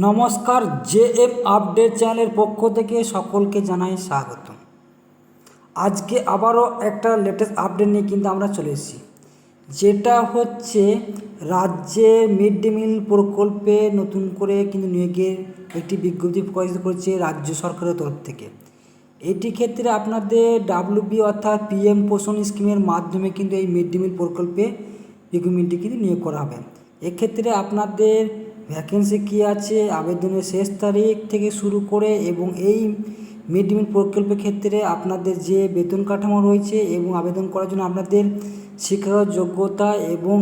নমস্কার, JM update চ্যানেলের পক্ষ থেকে সকলকে জানাই স্বাগত। আজকে আবারও একটা লেটেস্ট আপডেট নিয়ে কিন্তু আমরা চলে এসেছি, যেটা হচ্ছে রাজ্যে মিড ডে মিল প্রকল্পে নতুন করে কিন্তু নিয়োগের একটি বিজ্ঞপ্তি প্রকাশিত করেছে রাজ্য সরকারের তরফ থেকে। এটি ক্ষেত্রে আপনাদের ডাব্লিউবি অর্থাৎ পিএম পোষণ স্কিমের মাধ্যমে কিন্তু এই মিড ডে মিল প্রকল্পে রিক্রুটমেন্টটি কিন্তু নিয়োগ করা হবে। এক্ষেত্রে আপনাদের ভ্যাকেন্সি কী আছে, আবেদনের শেষ তারিখ থেকে শুরু করে এবং এই মিড ডে মিল প্রকল্পের ক্ষেত্রে আপনাদের যে বেতন কাঠামো রয়েছে এবং আবেদন করার জন্য আপনাদের শিক্ষাগত যোগ্যতা এবং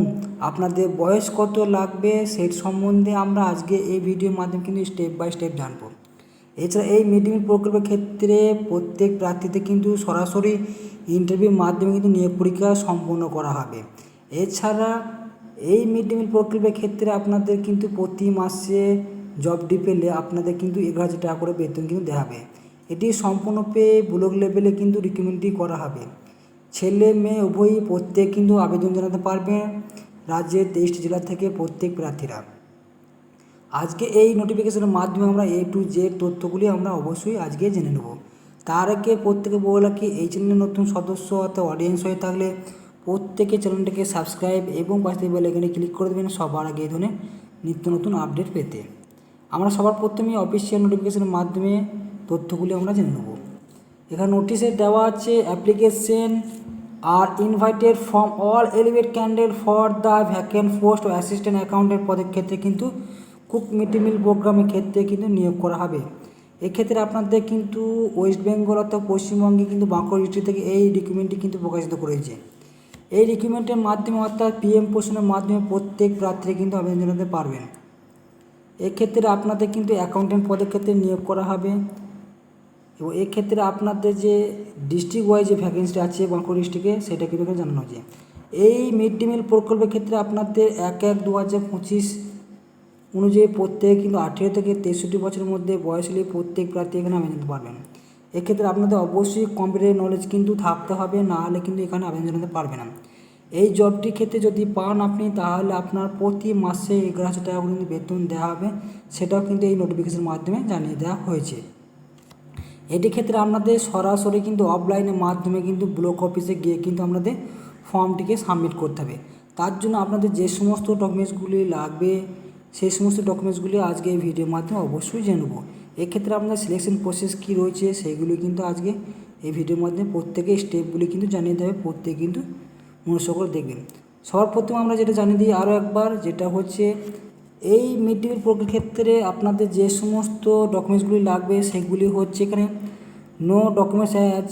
আপনাদের বয়স কত লাগবে সেই সম্বন্ধে আমরা আজকে এই ভিডিওর মাধ্যমে কিন্তু স্টেপ বাই স্টেপ জানব। এছাড়া এই মিড ডে মিল প্রকল্পের ক্ষেত্রে প্রত্যেক প্রার্থীতে কিন্তু সরাসরি ইন্টারভিউর মাধ্যমে কিন্তু নিয়োগ পরীক্ষা সম্পন্ন করা হবে। এছাড়া এই মিড ডে মিল প্রকল্পের ক্ষেত্রে আপনাদের কিন্তু প্রতি মাসে জব পেলে আপনাদের কিন্তু 11,000 টাকা করে বেতন কিন্তু দেওয়া হবে। এটি সম্পূর্ণ পেয়ে ব্লক লেভেলে কিন্তু রিক্রুটমেন্টটি করা হবে। ছেলে মেয়ে উভয়ই প্রত্যেক কিন্তু আবেদন জানাতে পারবে রাজ্যের 23টি জেলা থেকে প্রত্যেক প্রার্থীরা। আজকে এই নোটিফিকেশনের মাধ্যমে আমরা A to Z তথ্যগুলি আমরা অবশ্যই আজকে জেনে নেব। তার আগে প্রত্যেকে বলে রাখি, এই চ্যানেলের নতুন সদস্য অর্থাৎ অডিয়েন্স হয়ে থাকলে প্রত্যেকে চ্যানেলটাকে সাবস্ক্রাইব এবং পাশে বেল আইকনে ক্লিক করে দেবেন সবার আগে এই ধরনের নিত্য নতুন আপডেট পেতে। আমরা সবার প্রথমে অফিসিয়াল নোটিফিকেশনের মাধ্যমে তথ্যগুলি আমরা জেনে নেব। এখানে নোটিশে দেওয়া আছে, application are invited from all এলিভেট candidate for the vacant post of assistant accountant পদের ক্ষেত্রে কিন্তু কুক মিড ডে মিল প্রোগ্রামের ক্ষেত্রে কিন্তু নিয়োগ করা হবে। এক্ষেত্রে আপনাদের কিন্তু ওয়েস্ট বেঙ্গল অর্থাৎ পশ্চিমবঙ্গে কিন্তু বাঁকুড়া ডিস্ট্রিক্ট থেকে এই রিক্রুটমেন্টটি কিন্তু প্রকাশিত করেছে। এই রিক্রুটমেন্টের মাধ্যমে অর্থাৎ পিএম পোষণের মাধ্যমে প্রত্যেক প্রার্থীরা কিন্তু আবেদন জানাতে পারবেন। এক্ষেত্রে আপনাদের কিন্তু অ্যাকাউন্টেন্ট পদের ক্ষেত্রে নিয়োগ করা হবে এবং এক্ষেত্রে আপনাদের যে ডিস্ট্রিক্ট ওয়াইজ যে ভ্যাকেন্সি আছে বাঁকুড়া ডিস্ট্রিক্টে সেটা কিন্তু এখানে জানানো হয়েছে। এই মিড ডে মিল প্রকল্পের ক্ষেত্রে আপনাদের 1/1/2025 অনুযায়ী প্রত্যেকে কিন্তু 18 থেকে 63 বছরের মধ্যে বয়স হলে প্রত্যেক প্রার্থী এখানে আবেদন জানাতে পারবেন। এক্ষেত্রে আপনাদের অবশ্যই কম্পিউটার নলেজ কিন্তু থাকতে হবে, না হলে কিন্তু এখানে আবেদন জানাতে পারবে না। এই জবটির ক্ষেত্রে যদি পান আপনি, তাহলে আপনার প্রতি মাসে 11,000 টাকা কিন্তু বেতন দেওয়া হবে, সেটাও কিন্তু এই নোটিফিকেশনের মাধ্যমে জানিয়ে দেওয়া হয়েছে। এটি ক্ষেত্রে আপনাদের সরাসরি কিন্তু অফলাইনের মাধ্যমে কিন্তু ব্লক অফিসে গিয়ে কিন্তু আপনাদের ফর্মটিকে সাবমিট করতে হবে। তার জন্য আপনাদের যে সমস্ত ডকুমেন্টসগুলি লাগবে সেই সমস্ত ডকুমেন্টসগুলি আজকে এই ভিডিওর মাধ্যমে অবশ্যই জেনে নেব। এক্ষেত্রে আপনাদের সিলেকশন প্রসেস কী রয়েছে সেইগুলি কিন্তু আজকে এই ভিডিওর মাধ্যমে প্রত্যেকে স্টেপগুলি কিন্তু জানিয়ে দেবে, প্রত্যেকে কিন্তু মনোযোগ করে দেখবেন। সবার প্রথমে আমরা যেটা জানিয়ে দিই আরও একবার, যেটা হচ্ছে এই মিড ডে মিল প্রকল্পের ক্ষেত্রে আপনাদের যে সমস্ত ডকুমেন্টসগুলি লাগবে সেগুলি হচ্ছে এখানে no documents has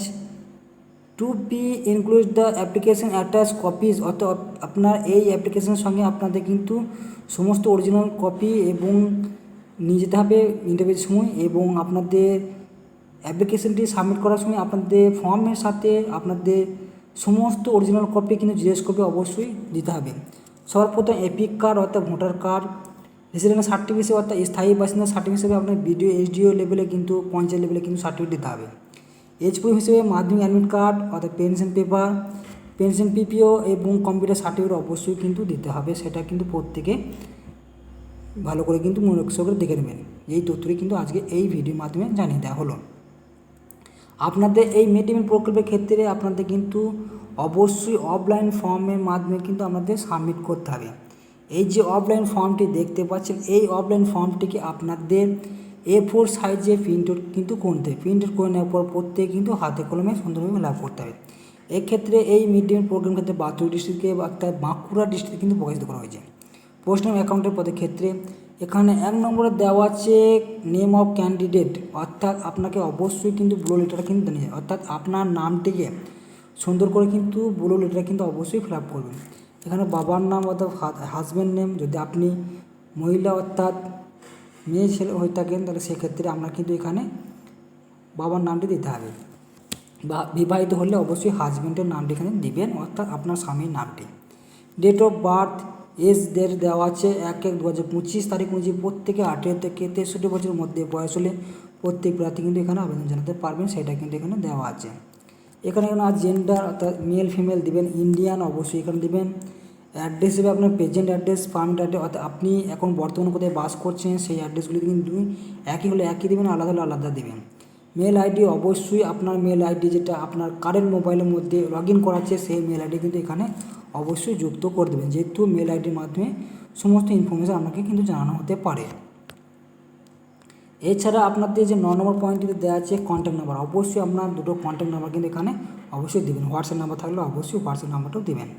to be include the application attach copies, অর্থাৎ আপনার এই অ্যাপ্লিকেশনের সঙ্গে আপনাদের কিন্তু সমস্ত অরিজিনাল কপি এবং নিয়ে যেতে হবে ইন্টারভিউর সময়, এবং আপনাদের অ্যাপ্লিকেশনটি সাবমিট করার সময় আপনাদের ফর্মের সাথে আপনাদের সমস্ত অরিজিনাল কপি কিন্তু জিরক্স কপি অবশ্যই দিতে হবে। সর্বপ্রথম এপিক কার্ড অর্থাৎ ভোটার কার্ড, রেসিডেন্ট সার্টিফিকেট অর্থাৎ স্থায়ী বাসিন্দা সার্টিফিকেট হিসেবে আপনার বিডিও এসডিও লেভেলে কিন্তু পঞ্চায়েত লেভেলে কিন্তু সার্টিফিকেট দিতে হবে। এজ প্রুফ হিসেবে মাধ্যমিক অ্যাডমিট কার্ড অর্থাৎ পেনশন পেপার, পেনশন পিপিও এবং কম্পিউটার সার্টিফিকেট অবশ্যই কিন্তু দিতে হবে। সেটা কিন্তু প্রত্যেকে ভালো করে কিন্তু মনোযোগ করে দেখে নেবেন। এই তথ্যটি কিন্তু আজকে এই ভিডিওর মাধ্যমে জানিয়ে দেওয়া হলো। আপনাদের এই মিড ডে মিল প্রকল্পের ক্ষেত্রে আপনাদের কিন্তু অবশ্যই অফলাইন ফর্মের মাধ্যমে কিন্তু আপনাদের সাবমিট করতে হবে। এই যে অফলাইন ফর্মটি দেখতে পাচ্ছেন, এই অফলাইন ফর্মটিকে আপনাদের A4 সাইজে প্রিন্ট আউট কিন্তু করতে হবে। প্রিন্ট আউট করে নেওয়ার পর প্রত্যেকে কিন্তু হাতে কলমে সুন্দরভাবে ফিল আপ করতে হবে। এক্ষেত্রে এই মিড ডে মিল প্রোগ্রাম ক্ষেত্রে বাঁকুড়া ডিস্ট্রিক্টে অর্থাৎ বাঁকুড়া ডিস্ট্রিক্টে কিন্তু প্রকাশিত করা হয়েছে। পোস্ট নেম অ্যাকাউন্টের পদের ক্ষেত্রে এখানে 1 নম্বরে দেওয়া আছে নেম অফ ক্যান্ডিডেট, অর্থাৎ আপনাকে অবশ্যই কিন্তু ব্লু লেটার কিন্তু জানিয়ে, অর্থাৎ আপনার নামটিকে সুন্দর করে কিন্তু ব্লু লেটার কিন্তু অবশ্যই ফিল আপ করবেন। এখানে বাবার নাম অর্থাৎ হাজব্যান্ড নেম, যদি আপনি মহিলা অর্থাৎ মেয়ে ছেলে হয়ে থাকেন তাহলে সেক্ষেত্রে আপনার কিন্তু এখানে বাবার নামটি দিতে হবে, বা বিবাহিত হলে অবশ্যই হাজব্যান্ডের নামটি এখানে দিবেন, অর্থাৎ আপনার স্বামীর নামটি। ডেট অফ বার্থ এজ দেওয়া আছে 1/1/2025 তারিখ অনুযায়ী প্রত্যেকে 18 থেকে 63 বছরের মধ্যে বয়স হলে প্রত্যেক প্রার্থী কিন্তু এখানে আবেদন জানাতে পারবেন, সেটা কিন্তু এখানে দেওয়া আছে। এখানে আর জেন্ডার অর্থাৎ মেল ফিমেল দিবেন, ইন্ডিয়ান অবশ্যই এখানে দিবেন, অ্যাড্রেস হিসেবে আপনার প্রেজেন্ট অ্যাড্রেস, পারমানেন্ট অ্যাড্রেস, অর্থাৎ আপনি এখন বর্তমানে কোথায় বাস করছেন সেই অ্যাড্রেসগুলি কিন্তু একই হলে একই দেবেন, আলাদা হলে আলাদা দেবেন। মেল আইডি অবশ্যই আপনার মেল আইডি যেটা আপনার কারেন্ট মোবাইলের মধ্যে লগ ইন করাচ্ছে সেই মেল আইডি কিন্তু এখানে অবশ্যই যুক্ত করে দেবেন, যেহেতু মেল আইডির মাধ্যমে সমস্ত ইনফরমেশান আপনাকে কিন্তু জানানো হতে পারে। এছাড়া আপনাদের যে 9 নম্বর পয়েন্টটিতে দেওয়া আছে কন্ট্যাক্ট নাম্বার, অবশ্যই আপনার দুটো কন্ট্যাক্ট নাম্বার কিন্তু এখানে অবশ্যই দেবেন। হোয়াটসঅ্যাপ নাম্বার থাকলে অবশ্যই হোয়াটসঅ্যাপ নাম্বারটাও দেবেন।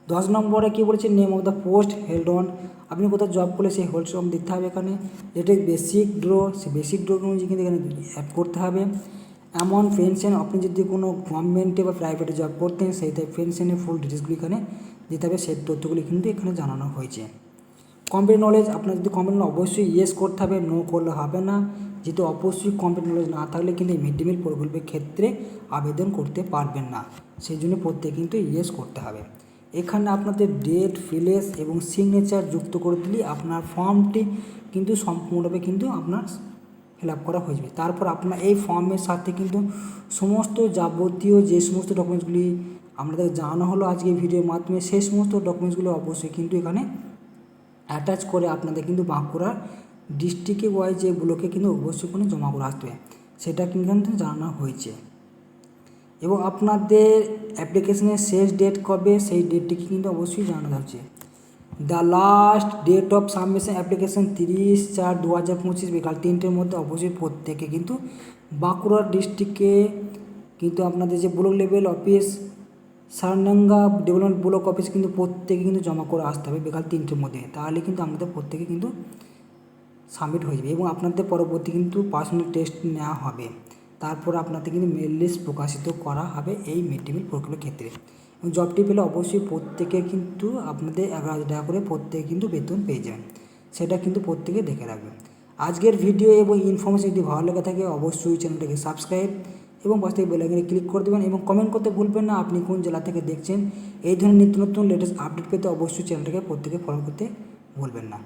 10 নম্বরে কী বলেছে, name of the post held on, আপনি কোথাও জব করলে সেই হোল্ড অন দিতে হবে এখানে। যেটা বেসিক ড্র, সেই বেসিক ড্র অনুযায়ী কিন্তু এখানে অ্যাড করতে হবে। অ্যামাউন্ট পেনশন, আপনি যদি কোনো গভর্নমেন্টে বা প্রাইভেটে জব করতেন সেই টাইপ পেনশনের ফুল ডিটেলসগুলি এখানে দিতে হবে, সেই তথ্যগুলি কিন্তু এখানে জানানো হয়েছে। কম্পিউটার নলেজ, আপনার যদি কম্পিউটার অবশ্যই ইয়েস করতে হবে, নো করলে হবে না, যেহেতু অবশ্যই কম্পিউটার নলেজ না থাকলে কিন্তু এই মিড ডে মিল প্রকল্পের ক্ষেত্রে আবেদন করতে পারবেন না, সেই জন্য প্রত্যেকে কিন্তু ইয়েস করতে হবে। এখানে আপনাদের ডেট, ফিলেস এবং সিগনেচার যুক্ত করে দিলে আপনার ফর্মটি কিন্তু সম্পূর্ণভাবে কিন্তু আপনার ফিল আপ করা হয়ে যাবে। তারপর আপনার এই ফর্মের সাথে কিন্তু সমস্ত যাবতীয় যে সমস্ত ডকুমেন্টসগুলি আপনাদের জানানো হলো আজকে ভিডিওর মাধ্যমে, সেই সমস্ত ডকুমেন্টসগুলো অবশ্যই কিন্তু এখানে অ্যাটাচ করে আপনাদের কিন্তু বাঁকুড়ার ডিস্ট্রিক্টে ওয়াইজ যে ব্লকে কিন্তু অবশ্যই কোনো জমা করে আসতে হবে, সেটা কিন্তু জানানো হয়েছে। এবং আপনাদের অ্যাপ্লিকেশনের শেষ ডেট কবে সেই ডেটটিকে কিন্তু অবশ্যই জানানো হচ্ছে। The last date of submission application 30/4/2025 বিকাল 3টের মধ্যে অবশ্যই প্রত্যেকে কিন্তু বাঁকুড়া ডিস্ট্রিক্টে কিন্তু আপনাদের যে block level office, Sarnanga development block office কিন্তু প্রত্যেকে কিন্তু জমা করে আসতে হবে বিকাল 3টের মধ্যে, তাহলে কিন্তু আপনাদের প্রত্যেকে কিন্তু সাবমিট হয়ে যাবে এবং আপনাদের পরবর্তী কিন্তু পার্সোনাল টেস্ট নেওয়া হবে। তারপর আপনাদের কিন্তু মেল লিস্ট প্রকাশিত করা হবে এই মিড ডে মিল প্রকল্পের ক্ষেত্রে। এবং জবটি পেলে অবশ্যই প্রত্যেকে কিন্তু আপনাদের 11,000 টাকা করে প্রত্যেকে কিন্তু বেতন পেয়ে যাবেন, সেটা কিন্তু প্রত্যেকে দেখে রাখবেন। আজকের ভিডিও এবং ইনফরমেশন যদি ভালো লেগে থাকে অবশ্যই চ্যানেলটাকে সাবস্ক্রাইব এবং পাশ থেকে বেল আইকনে ক্লিক করে দেবেন এবং কমেন্ট করতে ভুলবেন না আপনি কোন জেলা থেকে দেখছেন। এই ধরনের নিত্য নতুন লেটেস্ট আপডেট পেতে অবশ্যই চ্যানেলটাকে প্রত্যেকে ফলো করতে ভুলবেন না।